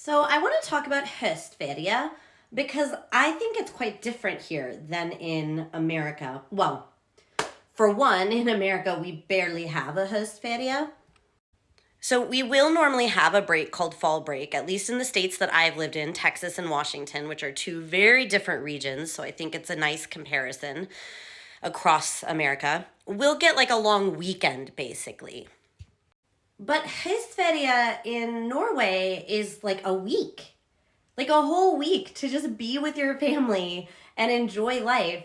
So I want to talk about høstferie because I think it's quite different here than in America. Well, for one, in America, we barely have a høstferie. So we will normally have a break called fall break, at least in the states that I've lived in, Texas and Washington, which are two very different regions. So I think it's a nice comparison across America. We'll get like a long weekend, basically. But høstferie in Norway is like a week, like a whole week to just be with your family and enjoy life.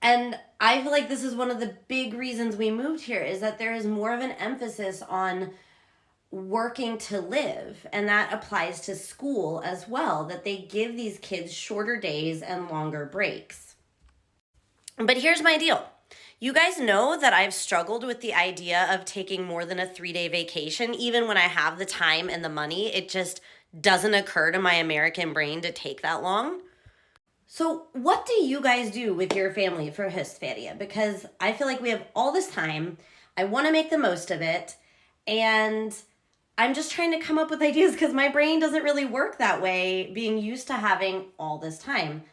And I feel like this is one of the big reasons we moved here is that there is more of an emphasis on working to live. And that applies to school as well, that they give these kids shorter days and longer breaks. But here's my deal. You guys know that I've struggled with the idea of taking more than a 3-day vacation. Even when I have the time and the money, it just doesn't occur to my American brain to take that long. So what do you guys do with your family for høstferie? Because I feel like we have all this time. I want to make the most of it. And I'm just trying to come up with ideas because my brain doesn't really work that way, being used to having all this time.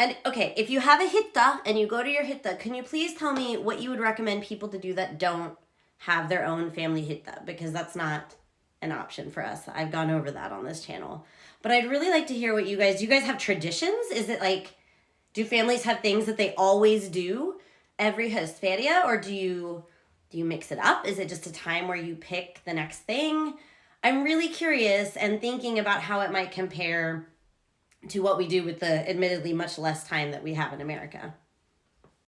And okay, if you have a hytte and you go to your hytte, can you please tell me what you would recommend people to do that don't have their own family hytte? Because that's not an option for us. I've gone over that on this channel. But I'd really like to hear what do you guys have traditions? Is it like, do families have things that they always do every høstferie? Or do you mix it up? Is it just a time where you pick the next thing? I'm really curious and thinking about how it might compare to what we do with the admittedly much less time that we have in America.